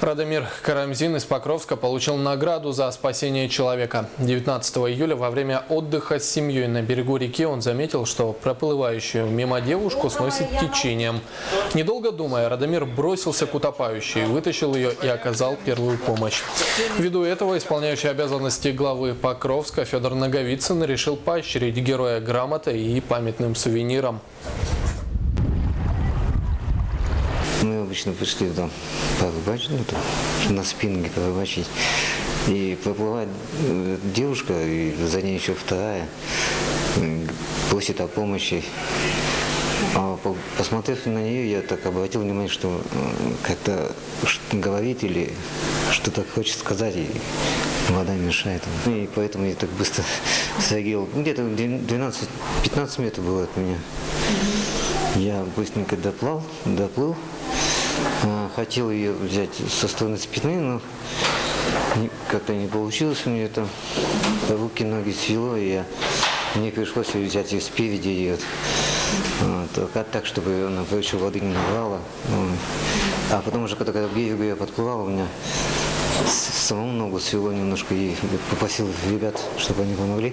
Радомир Карамзин из Покровска получил награду за спасение человека. 19 июля во время отдыха с семьей на берегу реки он заметил, что проплывающую мимо девушку сносит течением. Недолго думая, Радомир бросился к утопающей, вытащил ее и оказал первую помощь. Ввиду этого исполняющий обязанности главы Покровска Федор Наговицын решил поощрить героя грамотой и памятным сувениром. Мы обычно пришли там порыбачить, на спиннинге порыбачить. И проплывает девушка, и за ней еще вторая, просит о помощи. А посмотрев на нее, я так обратил внимание, что как-то говорит или что-то хочет сказать, и вода мешает. И поэтому я так быстро среагировал. Где-то 12-15 метров было от меня. Я быстренько доплыл. Хотел ее взять со стороны спины, но как-то не получилось у меня там. Руки, ноги свело, и мне пришлось ее взять ее спереди, так, чтобы она больше воды не набрала. А потом уже, когда к берегу я подплывал, у меня самому ногу свело немножко, и попросил ребят, чтобы они помогли.